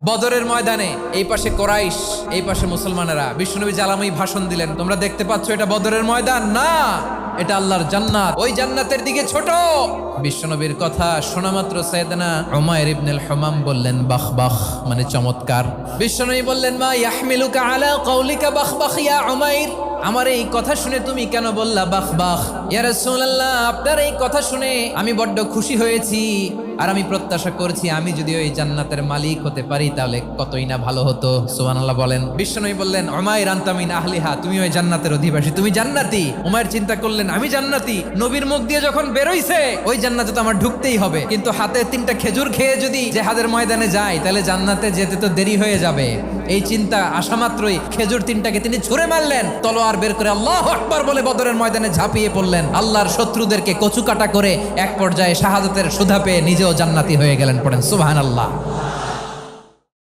বদরের ময়দানে এই পাশে কোরাইশ, এই পাশে মুসলমানেরা। বিশ্বনবী জালাময়ী ভাষণ দিলেন, তোমরা দেখতে পাচ্ছ এটা বদরের ময়দান না, এটা আল্লাহর জান্নাত, ওই জান্নাতের দিকে ছোট। বিশ্বনবীর কথা শোনা মাত্র সাইয়েদনা উমাইর ইবনুল হুমাম বললেন বাখ বাখ, মানে চমৎকার। বিশ্বনবী বললেন মা ইয়াহমিলুকা আলা কওলিকা বাখ বাখ ইয়া উমাইর, আমার এই কথা শুনে তুমি কেন বললা বাখ বাখ? ইয়া রাসূলুল্লাহ, আপনার এই কথা শুনে আমি বড্ড খুশি হয়েছি, আর আমি প্রত্যাশা করছি আমি যদি ওই জান্নাতের মালিক হতে পারি তাহলে কতই না ভালো হতো। সুবহানাল্লাহ বলেন। বিশ্বনবী বললেন উমাইর আনতা মিন আহলিহা, তুমি ওই জান্নাতের অধিবাসী, তুমি জান্নাতি। উমাইর চিন্তা করলেন আমি জান্নাতি, নবীর মুখ দিয়ে যখন বেরোইছে ওই জান্নাতে তো আমার ঢুকতেই হবে, কিন্তু হাতে 3টা খেজুর খেয়ে যদি জেহাদের ময়দানে যাই তাহলে জান্নাতে যেতে তো দেরি হয়ে যাবে। এই চিন্তা আসা মাত্রই খেজুর 3টাকে তিনি ছুঁড়ে মারলেন, তলোয়ার বের করে আল্লাহু আকবার বলে বদরের ময়দানে ঝাঁপিয়ে পড়লেন। আল্লাহর শত্রুদেরকে কচুকাটা করে এক পর্যায়ে শাহাদাতের সুধা পেয়ে নিজেও জান্নাতি হয়ে গেলেন। পড়েন সুবহানাল্লাহ।